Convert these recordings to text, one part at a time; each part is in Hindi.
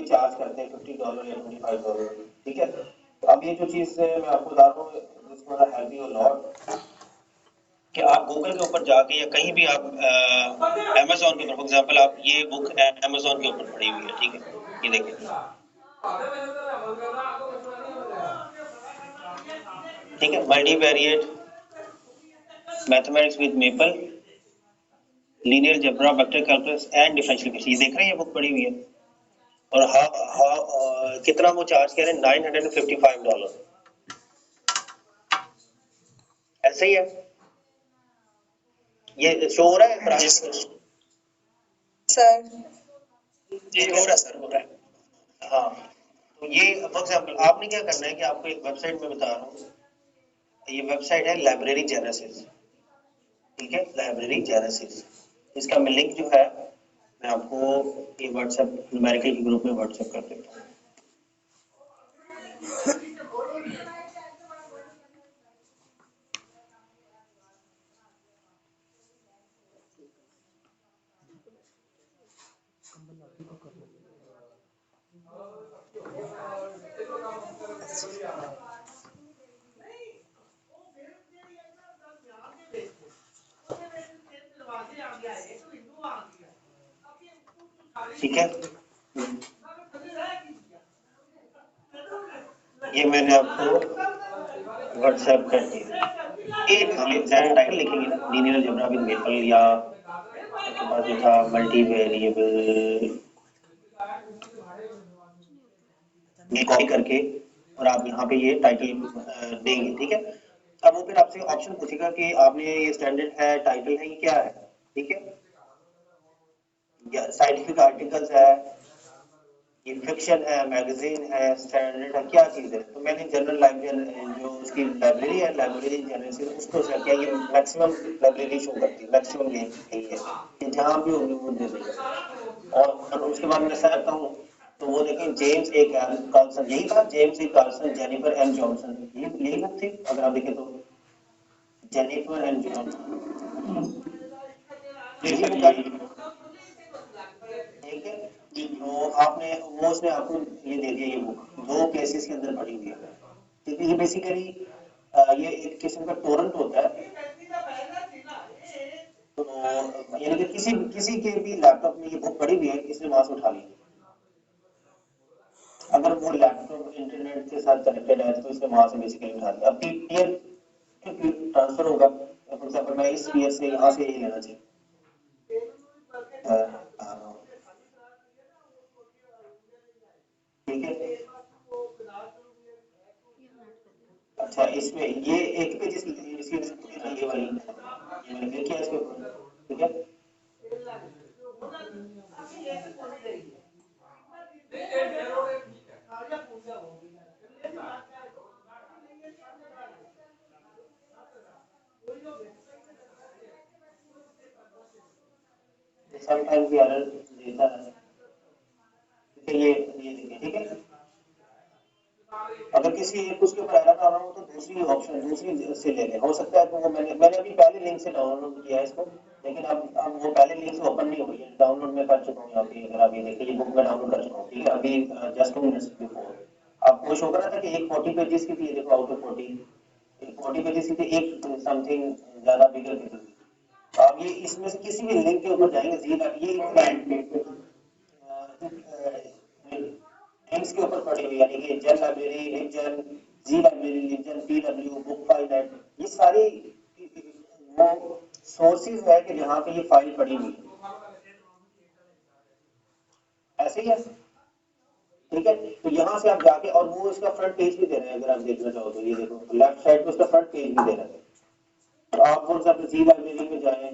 चार्ज करते हैं $50 या $25, ठीक है। तो अब ये जो चीज़ मैं आपको बता रहा हूँ, this gonna help you a lot, कि आप गूगल के ऊपर जाके या कहीं भी आप अमेज़न के ऊपर, फॉर एग्जांपल आप ये बुक अमेज़न के ऊपर पड़ी हुई है, ठीक है, ये देखिए, ठीक है, multivariate mathematics with maple, linear algebra, vector calculus and differential equation, ये देख रहे हैं ये बुक पड़ी हुई है। और कितना वो चार्ज कर रहे हैं, $955। ऐसे ही है, ये शो हो रहा है प्राइस सर? जी हो रहा है सर, हो रहा है। हाँ, तो ये फॉर एग्जाम्पल आपने क्या करना है कि आपको एक वेबसाइट में बता रहा हूँ, ये वेबसाइट है लाइब्रेरी जेनेसिस, ठीक है, लाइब्रेरी जेनेसिस। इसका मैं लिंक जो है मैं आपको ये व्हाट्सएप न्यूमेरिकल के ग्रुप में व्हाट्सएप कर देता हूँ। ठीक है, ये मैंने आपको व्हाट्सएप कर दिया। एक टाइटल लिखेंगे ना, लीनियर अलजेब्रा विद मेपल, या आपके पास जो था मल्टी वेरिएबल, ये कॉपी करके और आप यहाँ पे ये टाइटल देंगे, ठीक है। अब वो फिर आपसे ऑप्शन पूछेगा कि आपने ये स्टैंडर्ड है, टाइटल है, ये क्या है, ठीक है, या साइंटिफिक आर्टिकल्स है, ये फिक्शन है, मैगजीन है, स्टैंडर्ड है, क्या चीज़ है। तो मैंने जनरल लाइब्रेरी जो उसकी लाइब्रेरी है, लाइब्रेरी जनरल, उसको सेलेक्ट किया। ये मैक्सिमम लाइब्रेरी शो करती है, मैक्सिमम यही है कि जहाँ भी होगी वो दे देगा। और उसके बाद मैं करता हूँ तो वो देखें, जेम्स ए कार्लसन, यही था, James A Carlson, Jennifer M Johnson, यही बुक थी अगर आप देखें तो, जेनिफर एम जॉनसन, ठीक है। तो आपने वो उसने आपको ये दे दिया, ये बुक 2 केसेस के अंदर पड़ी हुई है, ठीक है। ये बेसिकली ये एक किस्म का टोरेंट होता है, तो यानी कि किसी के भी लैपटॉप में ये बुक पड़ी हुई है, इसने वहां से उठा ली। अगर वो लैपटॉप इंटरनेट के साथ कनेक्टेड है तो इसने वहां से बेसिकली उठा लिया। अब पीयर ट्रांसफर होगा, फॉर एग्जांपल मैं इस पीयर से यहाँ से ये लेना चाहिए, ठीक है। अच्छा, इसमें ये एक पेज इसकी ये वाली ये मैंने क्लिक किया इसके ऊपर, ठीक है। समटाइम्स ये एरर देता है, ये देखिए, ठीक है। अगर किसी एक उसके ऊपर एरर आ रहा हो तो दूसरी ऑप्शन दूसरी से ले लें, हो सकता है। तो वो मैंने अभी पहले लिंक से डाउनलोड किया है इसको, लेकिन अब वो पहले लिंक से ओपन नहीं हो रही है। डाउनलोड मैं कर चुका हूँ यहाँ पे, अगर आप ये देखिए, ये बुक में डाउनलोड कर चुका हूँ, ठीक है, अभी जस्ट 2 मिनट्स बिफोर। आपको शो कर रहा था कि एक 40 पेजेस की थी, देखो आउट ऑफ 40 पेजेस की थी, एक समथिंग ज्यादा बिगर की थी। तो आप ये इसमें से किसी भी लिंक के ऊपर जाएंगे, ये लिंक्स के ऊपर पड़ी हुई, यानी कि जन library, Libgen, Z library, Libgen, PW, book file net, ये सारी वो सोर्सेज है कि जहाँ पे ये फाइल पड़ी हुई है, ऐसे ही है, ठीक है। तो यहाँ से आप जाके, और वो इसका फ्रंट पेज भी दे रहे हैं, अगर आप देखना चाहो तो ये देखो लेफ्ट साइड पे उसका फ्रंट पेज भी दे रहे हैं। तो आप फॉर एग्जाम्पल जी लाइब्रेरी में जाए,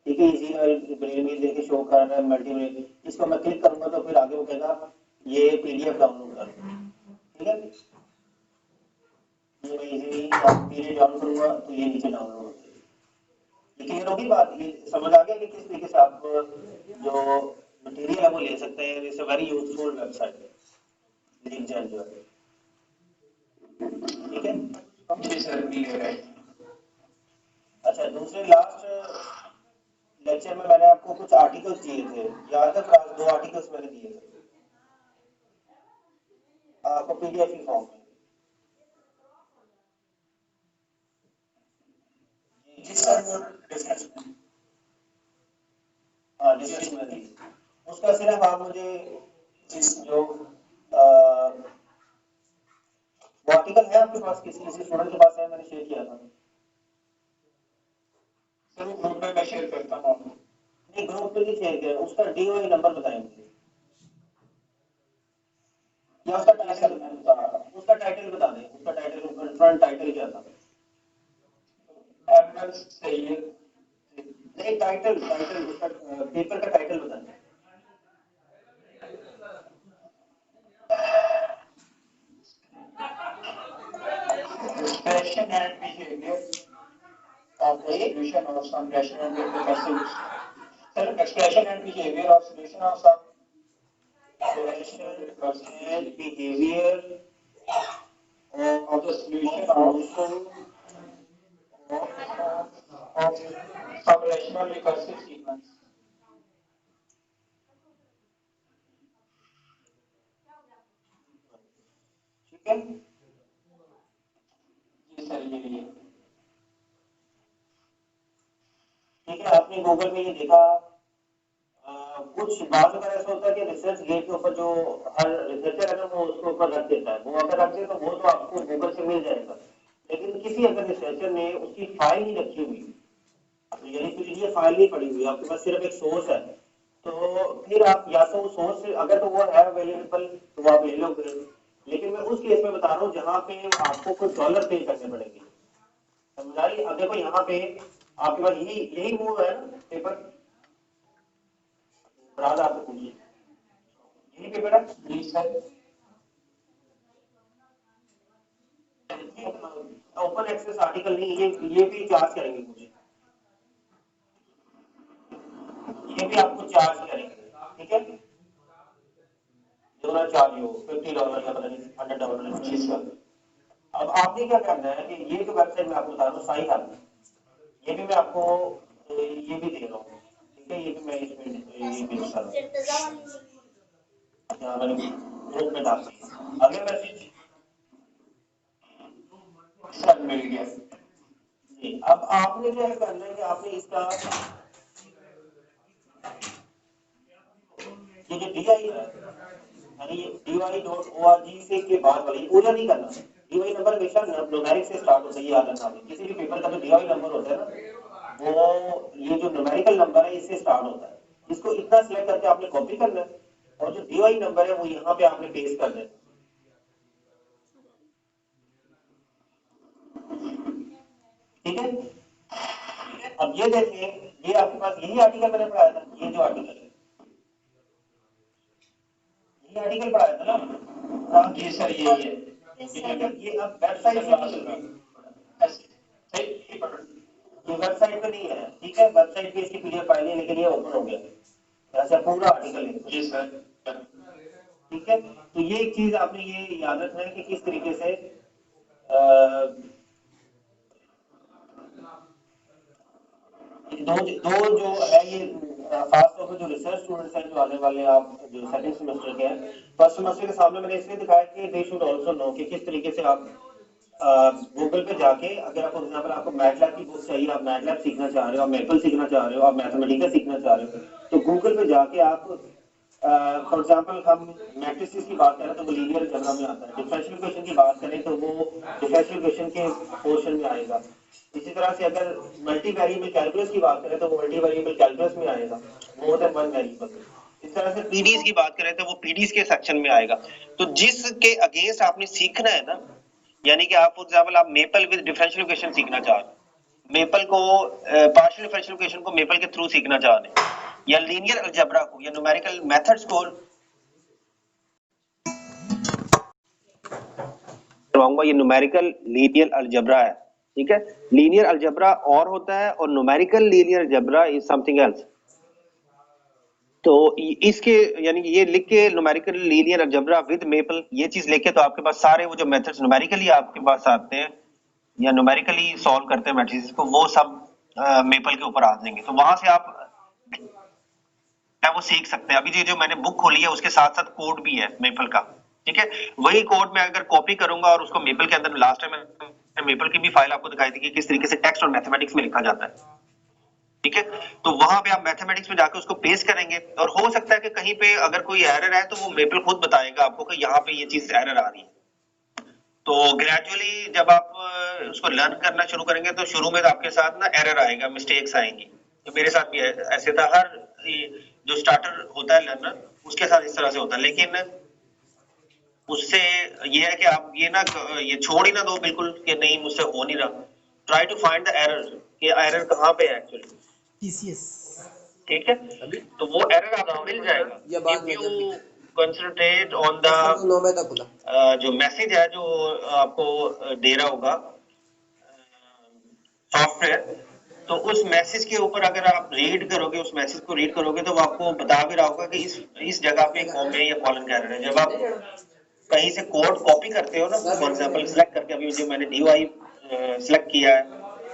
ठीक है, इजी लाइब्रेरी में देखिए शो कर रहा है मल्टी, इसको मैं क्लिक करूंगा तो फिर आगे वो कहेगा ये पीडीएफ डाउनलोड कर, ठीक है। ये मैं इजीली पीडीएफ डाउनलोड करूंगा तो ये नीचे डाउनलोड हो जाएगी। ये क्लियर होगी बात, ये समझ आ गया कि किस तरीके से आप जो मटेरियल है वो ले सकते हैं। It's a very useful website, Libgen जो है, ठीक है। जी सर, क्लियर है। अच्छा, दूसरे लास्ट लेक्चर में मैंने आपको कुछ आर्टिकल्स दिए थे, याद है? क्लास 2 आर्टिकल्स मैंने दिए थे आपको पीडीएफ की फॉर्म में। जी सर, वो डिफरेंस। हाँ, डिस्कशन में दी। उसका सिर्फ आप मुझे जो वो आर्टिकल है आपके पास, किसी किसी स्टूडेंट के पास है, मैंने शेयर किया था। सर वो ग्रुप में मैं शेयर करता हूँ। नहीं, ग्रुप पे नहीं शेयर किया, उसका डीओआई नंबर बताएं मुझे, या उसका टाइटल उसका टाइटल बता दें, उसका टाइटल, फ्रंट टाइटल क्या था? एमएल चाहिए। नहीं, टाइटल टाइटल उसका पेपर का टाइटल बताएं। Expression and behavior of the solution of some rational recursive. Sir, expression and behavior of solution of some rational recursive And behavior of the solution of some rational recursive sequence. ठीक है? जी सर, ये ठीक है, आपने गूगल में ये देखा। कुछ बात अगर ऐसा होता है कि रिसर्च गेट के ऊपर जो हर रिसर्चर है ना, वो उसके ऊपर रख देता है, वो अगर रख दे तो वो तो आपको गूगल से मिल जाएगा। लेकिन किसी अगर रिसर्चर ने उसकी फाइल नहीं रखी हुई, यानी पीडीएफ फाइल नहीं पड़ी हुई, आपके पास सिर्फ एक सोर्स है, तो फिर आप या तो वो सोर्स अगर तो वो है अवेलेबल तो वो आप ले लोगे। लेकिन मैं उस केस में बता रहा हूँ जहाँ पे आपको कुछ डॉलर पे करने पड़ेंगे। समझाइए, अब देखो यहाँ पे आपके पास यही यही वो है ना पेपर, राज आपसे पूछिए, यही पेपर है। जी सर। ओपन एक्सेस आर्टिकल नहीं, ये भी चार्ज करेंगे मुझे, ये भी आपको चार्ज करेंगे, ठीक है? जो ना चार्ज हो $50 या पता नहीं $100। जी सर। अब आपने क्या करना है कि ये जो वेबसाइट मैं आपको बता रहा हूँ साई हब, ये भी मैं आपको ये भी दे रहा हूँ, ठीक है? ये भी मैं इसमें ये भी कर रहा हूँ, यहाँ मैंने ग्रुप में डाल दिया अगले मैसेज। सर मिल गया। जी, अब आपने क्या करना है कि आपने इसका ये जो डीआई है, यानी ये DY.org से के बाद वाली पूरा नहीं करना। डीआई नंबर हमेशा न्यूमेरिक से स्टार्ट होता है, ये याद रखना है। किसी भी पेपर का जो डीआई नंबर होता है ना, वो ये जो न्यूमेरिकल नंबर है इससे स्टार्ट होता है। इसको इतना सिलेक्ट करके आपने कॉपी करना है, और जो डीआई नंबर है वो यहाँ पे आपने पेस्ट कर देना, ठीक है? अब ये देखिए, ये आपके पास यही आर्टिकल मैंने पढ़ाया था, ये जो आर्टिकल है, यही आर्टिकल पढ़ाया था ना। जी सर, यही है। ये अब वेबसाइट से नहीं मिल रहा, ये वेबसाइट पे नहीं है, ठीक है? वेबसाइट पे इसकी पीडीएफ फाइल है, लेकिन ये ओपन हो गया, ऐसा पूरा आर्टिकल है। जी सर। ठीक है, तो ये एक चीज आपने ये याद रखना है कि किस तरीके से अ, दो दो जो है ये खास तौर पे जो रिसर्च स्टूडेंट्स हैं, जो आने वाले आप जो सेकंड सेमेस्टर के हैं, फर्स्ट सेमेस्टर के सामने मैंने इसलिए दिखाया कि दे शुड आल्सो नो कि किस तरीके से आप गूगल पे जाके, अगर आप फॉर एग्जांपल आपको मैटलैब की बुक चाहिए, आप मैटलैब सीखना चाह रहे हो, आप मेपल सीखना चाह रहे हो, आप मैथमेटिक्स सीखना चाह रहे हो, तो गूगल पे जाके आप फॉर एग्जांपल हम मैट्रिसेस की बात करें तो वो लीनियर अलजेब्रा में आता है, डिफरेंशियल इक्वेशन की बात करें तो वो डिफरेंशियल इक्वेशन के पोर्शन में आएगा। इसी तरह से अगर मल्टी वेरिएबल कैलकुलस की बात करें तो वो मल्टी वेरिएबल कैलकुलस में आएगा, मोर देन वन वेरिएबल। इस तरह से पीडीज की बात करें तो वो पीडीज के सेक्शन में आएगा। तो जिसके अगेंस्ट आपने सीखना है ना, यानी कि आप फॉर एग्जांपल आप मेपल विद डिफरेंशियल इक्वेशन सीखना चाह रहे हैं, मेपल को पार्शियल डिफरेंशियल इक्वेशन को मेपल के थ्रू सीखना चाह रहे हैं, या लीनियर अलजेब्रा को या न्यूमेरिकल मेथड्स को करवाऊंगा, ये न्यूमेरिकल लीनियर अलजेब्रा है, ठीक है? लीनियर अलजेब्रा और होता है और numerical linear algebra is something else. तो इसके यानी ये लिख के numerical linear algebra with maple, ये चीज लेके तो आपके पास सारे वो जो मेथड्स न्यूमेरिकली आपके पास आते हैं या न्यूमेरिकली सॉल्व करते हैं मैट्रिसेस को, वो सब मेपल के ऊपर आ जाएंगे। तो वहां से आप है वो सीख सकते हैं। अभी जो मैंने बुक खोली है उसके साथ साथ कोड भी है मेपल का, ठीक है। वही कोड मैं अगर कॉपी करूंगा और उसको मेपल के अंदर, लास्ट टाइम मैंने मेपल की भी फाइल आपको दिखाई थी कि किस तरीके से टेक्स्ट और मैथमेटिक्स में लिखा जाता है, ठीक है। तो वहां पे आप मैथमेटिक्स में जाकर उसको पेस्ट करेंगे और हो सकता है कि कहीं पे अगर कोई एरर है तो वो मेपल खुद बताएगा आपको कि यहाँ पे ये चीज एरर आ रही है। तो ग्रेजुअली जब आप उसको लर्न करना शुरू करेंगे तो शुरू में तो आपके साथ ना एरर आएगा, मिस्टेक्स आएंगी। तो मेरे साथ भी ऐसे था, हर जो स्टार्टर होता है लर्नर उसके साथ इस तरह से होता है। लेकिन उससे ये है कि आप ये ना ये छोड़ ही ना दो बिल्कुल कि नहीं मुझसे हो नहीं रहा। Try to find the error, कि एरर कहाँ पे है एक्चुअली, टीसीएस, ठीक है। तो वो एरर आपको मिल जाएगा if you concentrate on the 9 बजे तक खुला। जो मैसेज है जो आपको दे रहा होगा सॉफ्टवेयर, तो उस मैसेज के ऊपर अगर आप रीड करोगे, उस मैसेज को रीड करोगे तो वो आपको बता भी रहा होगा कि इस जगह पे कॉमा या कॉलन का एरर है। जब आप कहीं से कोड कॉपी करते हो ना, फॉर एग्जांपल सिलेक्ट करके, अभी जो मैंने DUI सिलेक्ट किया है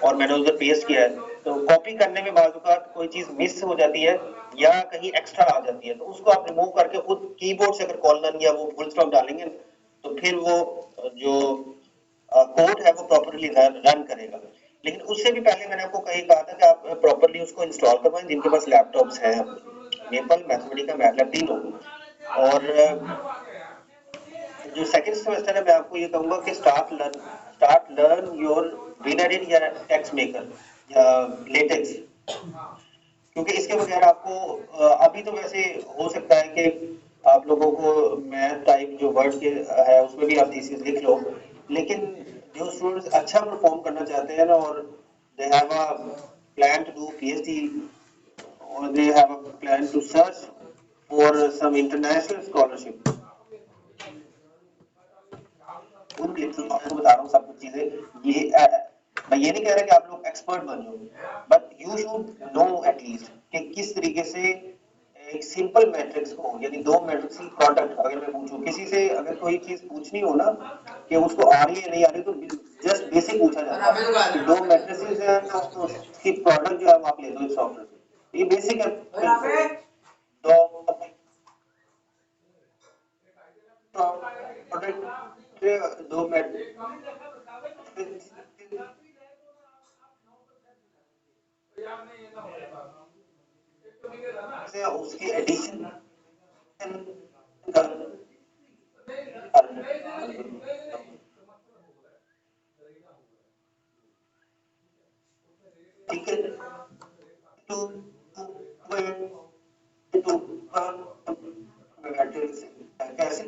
और मैंने उधर पेस्ट किया है, तो कॉपी करने में बाजू का कोई चीज मिस हो जाती है या कहीं एक्स्ट्रा आ जाती है, तो उसको आप रिमूव करके खुद कीबोर्ड से अगर कॉलन या वो फुल स्टॉप डालेंगे तो फिर वो जो कोड है वो प्रॉपर्ली रन करेगा। लेकिन उससे भी पहले मैंने आपको कहीं कहा था कि आप प्रॉपर्ली उसको इंस्टॉल करवाएं, जिनके पास लैपटॉप्स हैं, मेपल, मैथमेटिका, मैटलैब तीनों। और जो सेकंड सेमेस्टर है मैं आपको ये कहूंगा कि स्टार्ट लर्न योर विनरिन या टेक्स्ट मेकर या लेटेक्स, क्योंकि इसके बगैर आपको अभी तो वैसे हो सकता है कि आप लोगों को मैथ टाइप जो वर्ड के है उसमें भी आप थीसिस लिख लो, लेकिन जो स्टूडेंट्स अच्छा परफॉर्म करना चाहते हैं ना और they have a plan to do PhD और they have a plan to search for some international scholarship, उनके लिए मैं आपको बता रहा हूँ सब कुछ चीजें। ये मैं ये नहीं कह रहा कि आप लोग एक्सपर्ट बन जाओ, but you should know at least कि किस तरीके से एक सिंपल मैट्रिक्स को, यानी दो मैट्रिक्स की प्रोडक्ट, अगर मैं पूछूं किसी से, अगर कोई चीज पूछनी हो ना कि उसको आ रही है नहीं आ रही, तो जस्ट बेसिक पूछा जाता है कि दो मैट्रिसेस हैं तो उसकी प्रोडक्ट जो है वो आप ले दो इस सॉफ्टवेयर से, ये बेसिक है। तो प्रोडक्ट दो मैट्रिक्स से उसकी एडिशन ठीक है। टू टू कैसे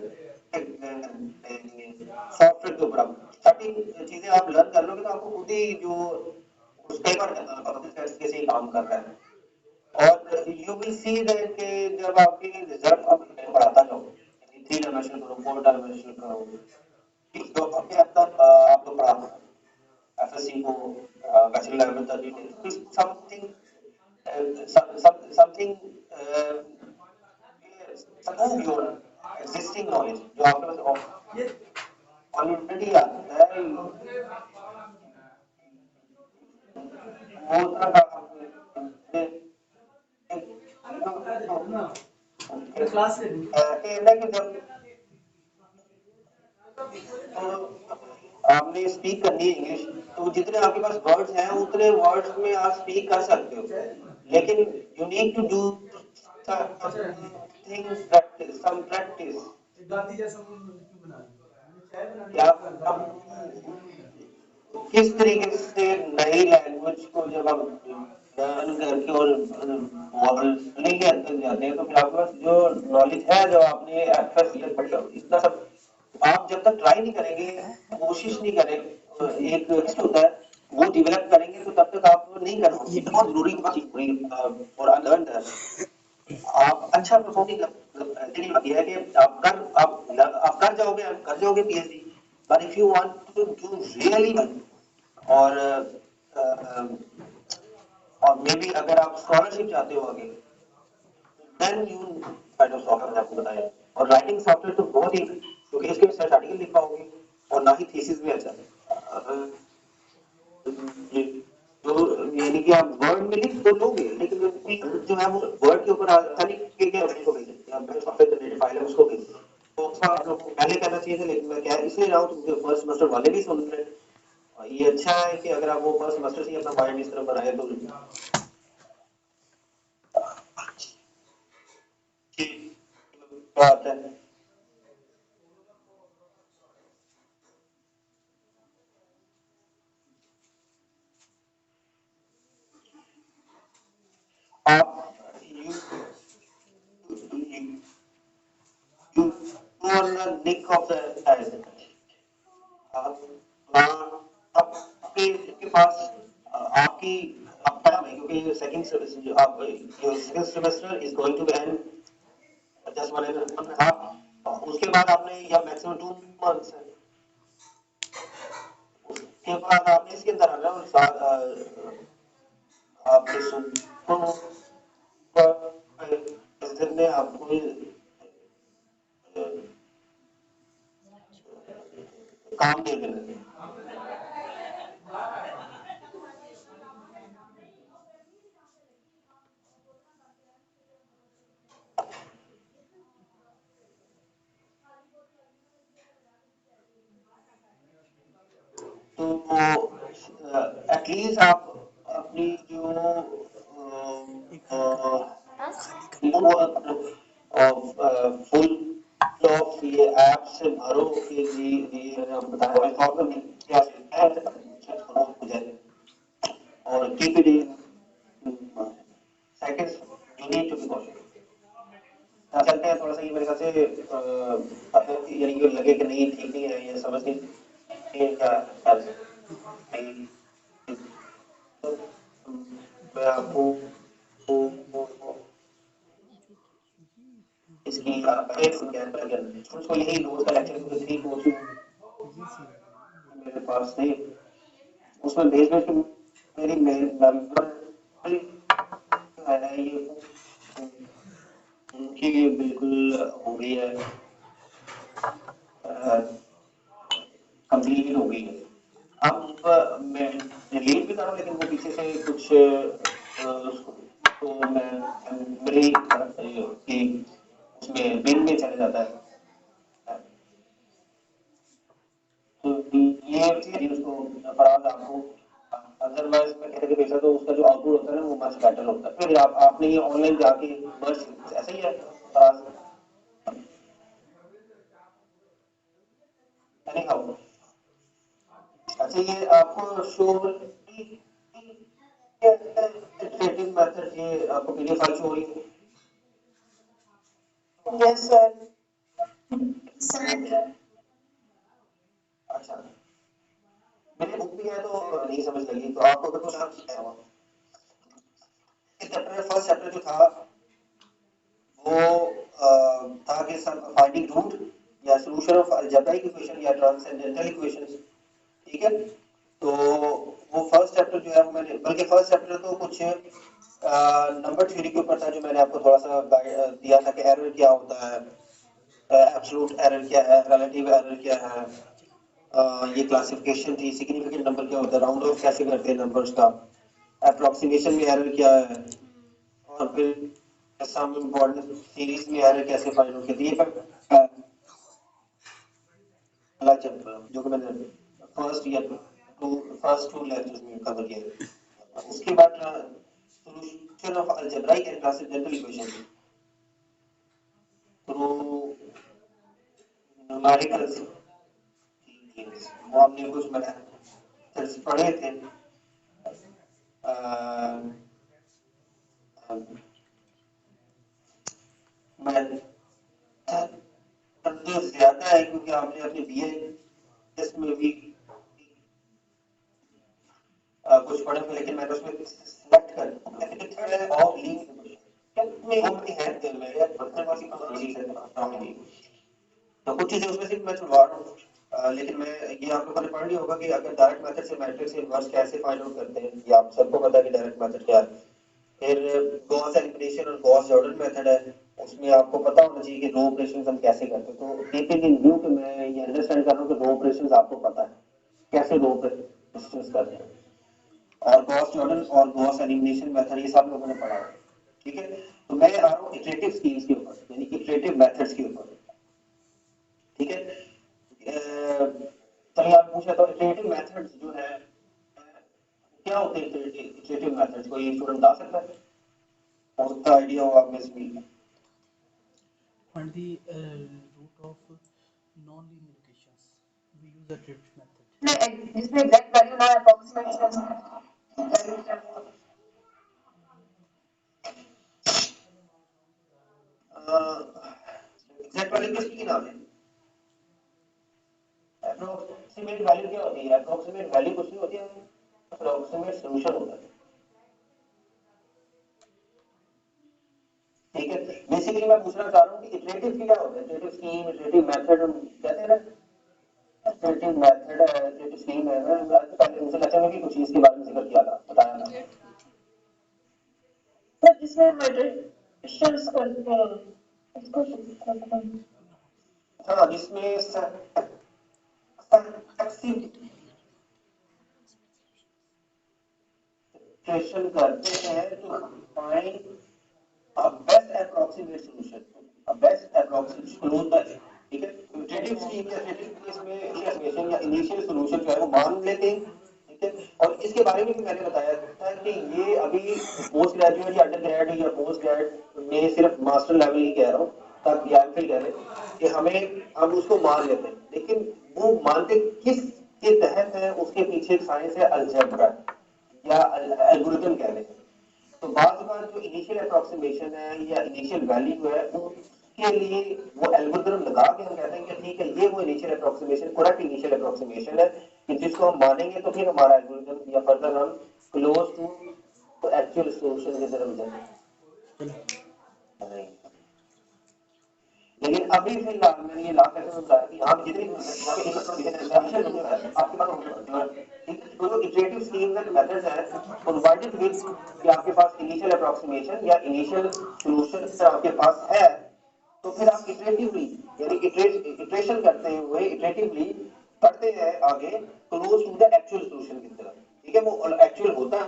सॉफ्टवेयर के ऊपर आप सारी चीजें आप लर्न कर लोगे तो आपको खुद ही जो उसका ही कैसे काम कर रहा है। और यू विल सी दैट कि जब आपके रिजल्ट आप बढ़ाता जाओ, 3 डायमेंशन करो, 4 डायमेंशन करो, ठीक, तो अपने आप तक आप लोग पढ़ा FSC को बैचलर लेवल तक something something something your existing knowledge जो आपके पास ऑलरेडी आता है वो उतना क्लास ले ली। कहना कि जब आपने स्पीक करनी है इंग्लिश, तो जितने आपके पास वर्ड्स हैं उतने वर्ड्स में आप स्पीक कर सकते हो, लेकिन you need to do something practice, some practice. गाती जैसा क्यों बना दी? चाय बना दी। क्या किस तरीके से नई लैंग्वेज को जब आप लर्न करके और बोलने के अंदर जाते हैं तो फिर आपके पास जो नॉलेज है, जो आपने इतना सब आप जब तक ट्राई नहीं करेंगे, कोशिश नहीं करें, एक टेस्ट होता है वो डेवलप करेंगे तो तब तक आप नहीं कर पाएंगे। ये बहुत जरूरी चीज और अनलर्न है। आप अच्छा परफॉर्म नहीं कर, तेरी बात यह है कि आप कर जाओगे PhD, but if you want to do really well और और मे बी अगर आप स्कॉलरशिप चाहते हो आगे, then you kind of software आपको बताया। और राइटिंग सॉफ्टवेयर तो बहुत ही, क्योंकि इसके रिसर्च आर्टिकल लिख पाओगे और ना ही थीसिस भी अच्छा तो यानी कि आप वर्ड में लिख तो लोगे, लेकिन जो है वो वर्ड के ऊपर खाली क्या को भेजें या मैं सॉफ्टवेयर जनरेटेड फाइल है उसको भेजें, तो उसका आप लोग को पहले करना चाहिए था, लेकिन मैं क्या इसलिए रहा हूँ तो फर्स्ट सेमेस्टर वाले भी सुन रहे हैं। ये अच्छा है कि अगर आप वो फर्स्ट सेमेस्टर से ही अपना माइंड इस तरह बनाए तो ठीक बात है। आप you on the nick of the horizon. आपके पास आपकी आपका क्योंकि सेकंड सेमेस्टर आप your second semester is going to end just one and half, उसके बाद आपने या मैक्सिमम 2 मंथ्स है, उसके बाद आपने इसके अंदर आना और साथ आपके सुपर ने आपको काम दे देना। तो एटलीस्ट आप अपनी जो फुल ऑफ ये ऐप से भरो कि ये बताया प्रॉब्लम क्या है और keep it in seconds, you need to be cautious. चलते हैं थोड़ा सा, ये मेरे ख्याल से यानी कि लगे कि नहीं ठीक नहीं है, ये समझ नहीं क्या मैं आपको इसकी उसको यही नोट का लेक्चर क्योंकि 3 कोर्स मेरे पास थे, उसमें भेज भेज के मेरी मेमोरी है ये उनकी बिल्कुल हो गई है, कंप्लीट हो गई है। अब मैं डिलीट भी कर रहा हूँ, लेकिन वो पीछे से कुछ तो मैं मेमोरी की उसमें बिन में चले जाता है, तो ये चीज उसको फराज आपको अदरवाइज मैं कहते भेजा तो उसका जो आउटपुट होता है ना वो मच बेटर होता है। फिर आपने ये ऑनलाइन जाके बस ऐसा ही है फराज, एनीहाउ। अच्छा ये आपको शो ट्रेडिंग मेथड ये आपको पीडीएफ फाइल शो हो रही है? Yes sir. अच्छा मेरी बुक भी है तो नहीं समझ लगी, तो आपको अगर कुछ चैप्टर फर्स्ट चैप्टर जो था वो था कि सब फाइंडिंग रूट या सॉल्यूशन ऑफ अलजेब्राइक इक्वेशन या ट्रांसेंडेंटल इक्वेशंस, ठीक है। तो वो फर्स्ट चैप्टर जो है वो मैंने, बल्कि फर्स्ट चैप्टर तो कुछ नंबर थ्योरी के ऊपर था जो मैंने आपको थोड़ा सा दिया था कि एरर क्या होता है, एब्सोल्यूट एरर क्या है, रिलेटिव एरर क्या है, ये क्लासिफिकेशन थी, सिग्निफिकेंट नंबर क्या होता है, राउंड ऑफ कैसे करते हैं नंबर्स का, अप्रोक्सीमेशन में एरर क्या है, और फिर सम इम्पोर्टेंट सीरीज में एरर कैसे फाइंड आउट करती है। पहला चैप्टर जो कि मैंने फर्स्ट ईयर फर्स्ट 2 लेक्चर्स में कवर किया। उसके बाद solution of algebraic and transcendental equation through numericals, वो हमने कुछ मैथड्स पढ़े थे। तो ज्यादा है क्योंकि आपने अपने बीए में भी कुछ पढ़े थे, लेकिन मैंने उसमें सिलेक्ट कर ऑफ लिंक में है तो मेरे अपने पास ही कम तो कुछ चीजें उसमें से मैं छुड़वा रहा हूँ। लेकिन मैं ये आप लोगों ने पढ़ लिया होगा कि अगर डायरेक्ट मेथड से मैट्रिक्स इनवर्स कैसे फाइंड आउट करते हैं, ये आप सबको पता है कि डायरेक्ट मेथड क्या है। फिर गॉस एलिमिनेशन और गॉस जॉर्डन मेथड है, उसमें आपको पता होना चाहिए कि रो ऑपरेशंस हम कैसे करते हैं। तो कीपिंग इन व्यू कि मैं ये अंडरस्टैंड कर रहा हूँ कि रो ऑपरेशंस आपको पता है कैसे रो ऑपरेशंस करते हैं। और गॉस जॉर्डन और गॉस एलिमिनेशन मेथड ये सब लोगों ने पढ़ा है, ठीक है। तो मैं आ रहा हूँ इटरेटिव स्कीम्स के ऊपर, यानी इटरेटिव मेथड्स के ऊपर, ठीक है। चलिए आप पूछे तो इटरेटिव मेथड्स जो है क्या होते हैं, इटरेटिव मेथड्स कोई स्टूडेंट बता सकता है, हो सकता है आइडिया हो आप में से भी। Find the root of non-linear equations. We use the drift method. जिसमें एग्जैक्ट वैल्यू ना अप्रोक्सीमेट एग्जैक्ट वैल्यू किसकी नाम है, अप्रोक्सीमेट वैल्यू क्या होती है, अप्रोक्सीमेट वैल्यू कुछ नहीं होती है, अप्रोक्सीमेट सॉल्यूशन होता है, ठीक है। बेसिकली मैं पूछना चाह रहा हूँ कि इटरेटिव क्या होता है, इटरेटिव स्कीम, इटरेटिव मेथड कहते हैं ना, इटरेटिव मेथड है, इटरेटिव स्कीम है। मैं पहले उनसे लेक्चर में भी कुछ इसके बारे में जिक्र किया था, बताया था, तो जिसमें मेडिटेशंस करते हैं इसको हाँ जिसमें एक्सप्रेशन करते हैं तो find a best approximate solution, a best approximate close by, ठीक है। इटरेटिव स्कीम या इटरेटिव केस में इनिशियल या इनिशियल सॉल्यूशन जो है वो मान लेते हैं, ठीक है। और इसके बारे में भी मैंने बताया था कि ये अभी पोस्ट ग्रेजुएट या अंडर ग्रेजुएट या पोस्ट ग्रेजुएट में सिर्फ मास्टर लेवल ही कह रहा हूँ, तब या फिर कह रहे हैं कि हमें हम उसको मान लेते हैं, लेकिन वो मानते किस के तहत है, उसके पीछे एक साइंस है, अलजेब्रा या एल्गोरिथम कह रहे हैं। तो बार बार जो इनिशियल अप्रोक्सीमेशन है या इनिशियल वैल्यू है उसके लिए वो एल्गोरिथम लगा के हम कहते हैं कि ठीक है ये वो initial approximation, correct initial approximation है कि जिसको हम मानेंगे तो फिर हमारा एल्गोरिथम या फर्दर हम क्लोज टू एक्चुअल सॉल्यूशन की तरफ जाएंगे। लेकिन अभी फिलहाल मैंने ये ला करके बताया कि यहाँ जितनी यहाँ पे आपके पास तो जो इटरेटिव स्कीम्स एंड मेथड्स हैं प्रोवाइडेड विद कि आपके पास इनिशियल अप्रोक्सीमेशन या इनिशियल सॉल्यूशन आपके पास है, तो फिर आप इटरेटिवली यानी इटरेशन करते हुए इटरेटिवली बढ़ते हैं आगे close to the actual solution की तरफ, ठीक है। वो एक्चुअल होता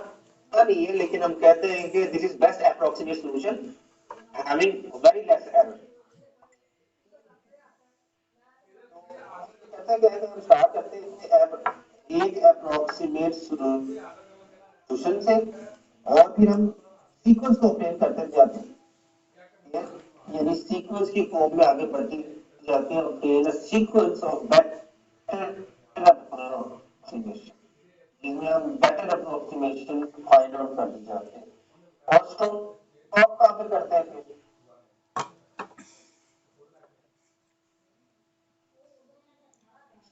नहीं है, लेकिन हम कहते हैं कि this is best approximate solution having very less error. करता क्या है कि हम स्टार्ट करते हैं एक अप्रोक्सीमेट सॉल्यूशन से और फिर हम सीक्वेंस को ऑब्टेन करते जाते हैं, यानी सीक्वेंस की फॉर्म में आगे बढ़ते जाते हैं, obtain a sequence of better approximation, जिसमें हम बेटर अप्रोक्सीमेशन फाइंड आउट करते जाते हैं और स्टॉप कहाँ पे करते हैं, फिर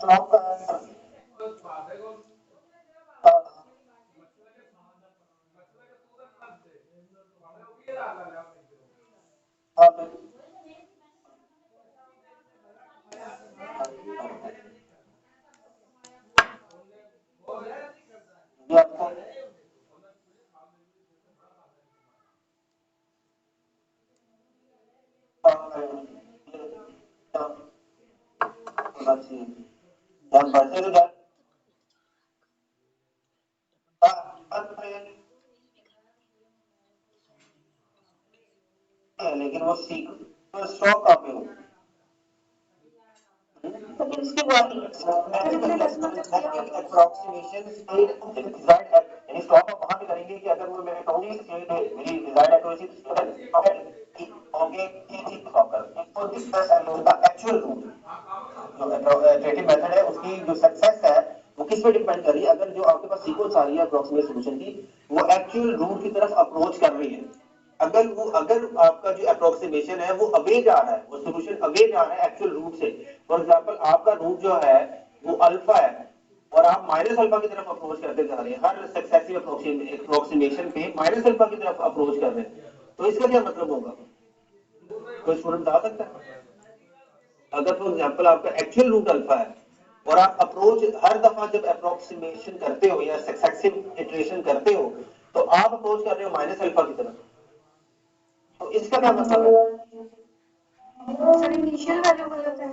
स्टॉप कहाँ बढ़ते तो जाते, लेकिन वो सीक्वेंस स्टॉप कहाँ पे हो, लेकिन उसकी बॉडी अप्रोक्सीमेशन डिजायर्ड यानी स्टॉप आप वहां पे करेंगे कि अगर वो मैं कहूंगी मेरी डिजायर्ड एक्यूरेसी ओके ठीक स्टॉप कर for this best and the actual root जो इटरेटिव मेथड है उसकी जो सक्सेस है वो किस पे डिपेंड कर रही है, अगर जो आपके पास सीक्वेंस आ रही है अप्रोक्सीमेट सॉल्यूशन की वो एक्चुअल रूट की तरफ अप्रोच कर रही है, अगर आपका जो अप्रोक्सीमेशन है वो अवे जा रहा है, वो सॉल्यूशन अवे जा रहा है एक्चुअल रूट से, फॉर एग्जांपल आपका रूट जो है वो अल्फा है और आप माइनस अल्फा की तरफ अप्रोच करते जा रहे हैं, हर सक्सेसिव अप्रोक्सीमेशन पे माइनस अल्फा की तरफ अप्रोच कर रहे हैं, तो इसका क्या मतलब होगा, कोई स्टूडेंट बता सकता है। अगर फॉर एग्जांपल आपका एक्चुअल रूट अल्फा है और आप अप्रोच हर दफा जब अप्रोक्सीमेशन करते हो या सक्सेसिव इटरेशन करते हो तो आप अप्रोच कर रहे हो माइनस अल्फा की तरफ, तो इसका क्या मतलब है, सर इनिशियल वैल्यू गलत है।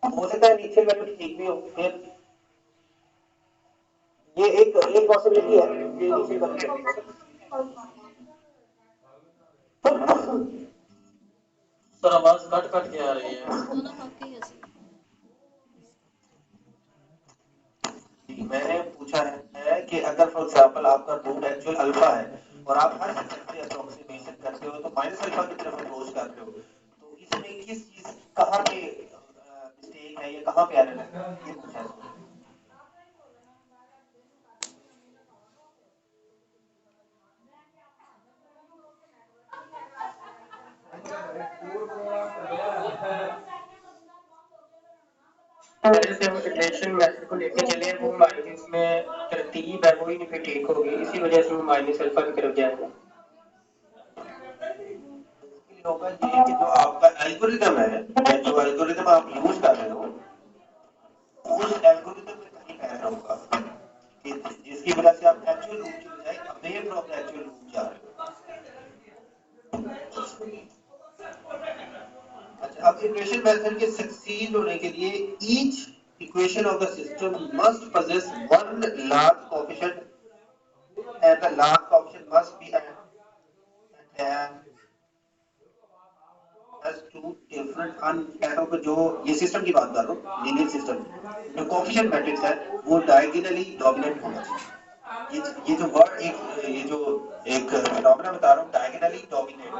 हो सकता है इनिशियल वैल्यू ठीक भी हो, फिर ये एक पॉसिबिलिटी है ये इनिशियल करने सर आवाज कट कट के आ रही है। मैंने पूछा है कि अगर फॉर एग्जांपल आपका रूट एक्चुअल अल्फा है और आप हर सेकंड से अप्रोक्सीमेशन करते हो तो माइनस अल्फा की तरफ अप्रोच कर रहे हो, तो इसमें किस चीज कहां पे मिस्टेक है या कहां पे एरर है, ये पूछा है। जैसे हम इटरेशन मेथड को लेके चले वो हमारी इसमें तरतीब है वो ही फिर ठीक होगी, इसी वजह से हम माइनस अल्फा की तरफ जाएंगे। होगा ये कि जो आपका एल्गोरिदम है या जो एल्गोरिदम आप यूज कर रहे हो उस एल्गोरिदम में कहीं एरर होगा कि जिसकी वजह से आप एक्चुअल रूट की बजाय away from the actual root जा रहे हो। अच्छा, अब इक्वेशन मेथड के सक्सीड होने के लिए each equation of the system must possess one large coefficient and the large coefficient must be as two different अनपैरों पे जो ये सिस्टम की बात कर रहा हूँ लीनियर सिस्टम जो कोएफिशिएंट मैट्रिक्स है वो डायगोनली डोमिनेंट होना चाहिए। ये जो वर्ड ये जो एक फिनोमेना बता रहा हूँ डायगोनली डोमिनेट,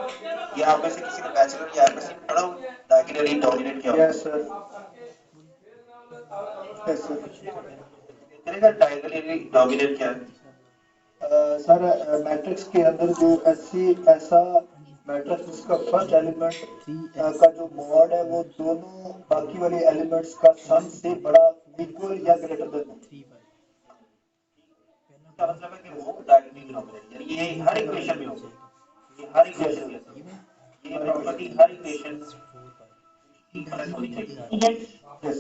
ये आप में से किसी ने बैचलर या एमएससी में पढ़ा हो डायगोनली डोमिनेट क्या होता है? Yes sir, yes sir. करेगा डायगोनली डोमिनेट क्या है? सर मैट्रिक्स के अंदर जो ऐसा मैट्रिक्स जिसका फर्स्ट एलिमेंट का जो मॉड है वो दोनों बाकी वाले एलिमेंट्स का सम से बड़ा इक्वल या ग्रेटर देन इसका मतलब है कि वो डायगोनली डोमिनेट यानी ये हर इक्वेशन में होगा, ये हर इक्वेशन में होगा, ये प्रॉपर्टी हर इक्वेशन इक्वल होनी चाहिए। यस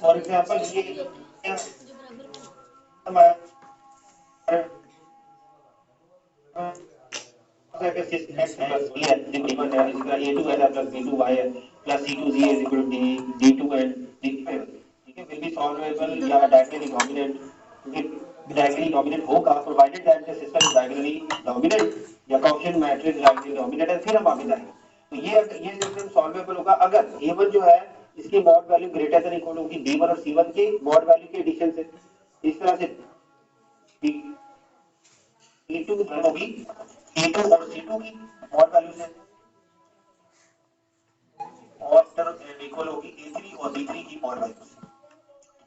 फॉर एग्जांपल ये हमारा होगा provided that the system is diagonally dominant या कोएफिशिएंट मैट्रिक्स डायगोनली डोमिनेंट है, फिर हम आगे जाएंगे। तो ये सिस्टम सॉल्वेबल होगा अगर a1 जो है इसकी mod value greater than equal होगी b1 और c1 के मॉड वैल्यू के एडिशन से। इस तरह से b2 होगी a2 और c2 की मॉड वैल्यू से और इक्वल होगी a3 और b3 की मॉड वैल्यू से।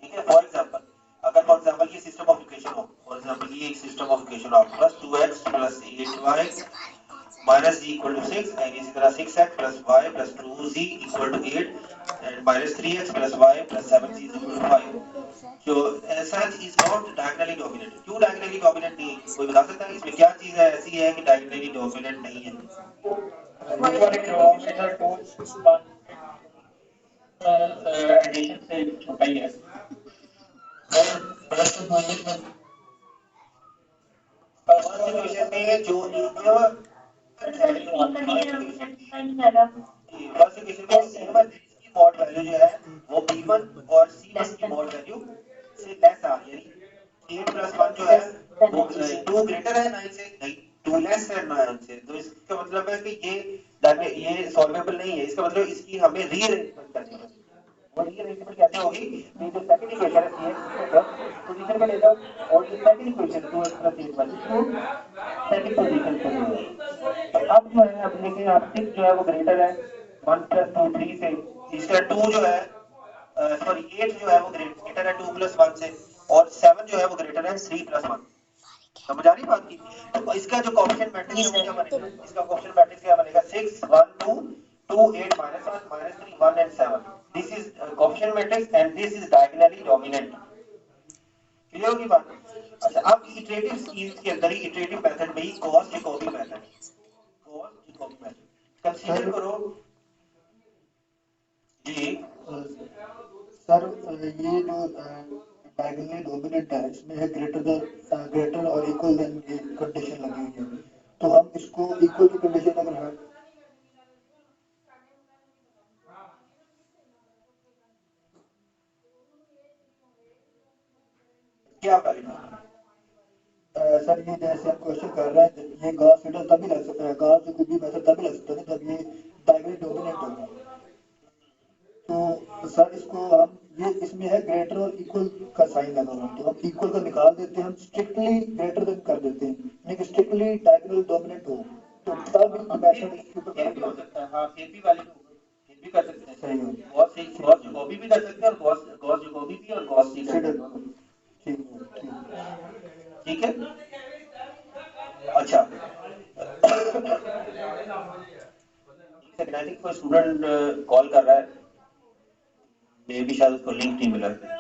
ठीक है, फॉर एग्जांपल अगर फॉर एग्जांपल ये सिस्टम ऑफ इक्वेशन हो, फॉर एग्जांपल ये एक सिस्टम ऑफ इक्वेशन हो plus 2x plus 8y minus z equal to 6 and इसी तरह 6x plus y plus 2z equal to 8 and minus 3x plus y plus 7z is equal to 5. So as such is not diagonally dominant. क्यों diagonally dominant नहीं है? कोई बता सकता है इसमें क्या चीज है ऐसी है कि diagonally dominant नहीं है? एडिशन से छोटा ही है। फर्स्ट सिचुएशन में जो की मॉड वैल्यू जो है वो b1 और c1 की मॉड वैल्यू से लेस आ यानी 8 प्लस 1 जो है वो 2 ग्रेटर है 9 से नहीं 2 लेस है 9 से, तो इसका मतलब है कि ये सॉल्वेबल नहीं है। इसका मतलब इसकी हमें रीअरेंजमेंट करनी है। वो रीअरेंजमेंट कैसे होगी कि जो सेकंड इक्वेशन है cx को फर्स्ट पोजीशन पे लेगा और जो second equation 2x plus 8y इसको सेकंड पोजीशन पे लेगा। तो अब जो है अब देखिए आप 6 जो है वो ग्रेटर है 1 प्लस 2 3 से, इसका 2 जो है सॉरी 8 जो है वो ग्रेटर है 2 प्लस 1 से और 7 जो है वो ग्रेटर है 3 प्लस 1। समझ आ रही बात की? तो इसका जो कोएफिशिएंट मैट्रिक्स है वो क्या बनेगा? इसका कोएफिशिएंट मैट्रिक्स क्या बनेगा? 6 1 2 2 8 minus 1 minus 3 1 and 7. This is coefficient matrix and this is diagonally dominant. Clear होगी बात? अच्छा, अब इटरेटिव स्कीम्स के अंदर ही इटरेटिव मेथड में ही कॉस्ट जैकोबी मेथड कंसीडर करो जी। सर ये जो डायगोनली डोमिनेंट है इसमें है ग्रेटर और इक्वल देन की कंडीशन लगी हुई है, तो हम इसको इक्वल की कंडीशन अगर है सर ये जैसे हम क्वेश्चन कर रहे हैं, ये गॉस सिडल तभी लग सकता है, गॉस जैकोबी मेथड तभी लग सकता है जब ये डायगोनली डोमिनेंट होगा। तो सर इसको हम ये इसमें है ग्रेटर और इक्वल का साइन लगा हुआ, तो हम इक्वल का निकाल देते हैं, हम स्ट्रिक्टली ग्रेटर देन कर देते हैं, लेकिन स्ट्रिक्टली डायगोनल डोमिनेंट हो तो तब मेथड इसके ऊपर ये भी हो काम सकता है, हाँ फिर भी वैलिड होगा, फिर भी कर सकते हैं। सही हो। गॉस जैकोबी भी कर सकते हैं और गॉस जैकोबी भी और गॉस सीडल सिडल दोनों। ठीक ठीक है, अच्छा कोई स्टूडेंट कॉल कर रहा है, मे भी शायद उसको लिंक नहीं मिला है।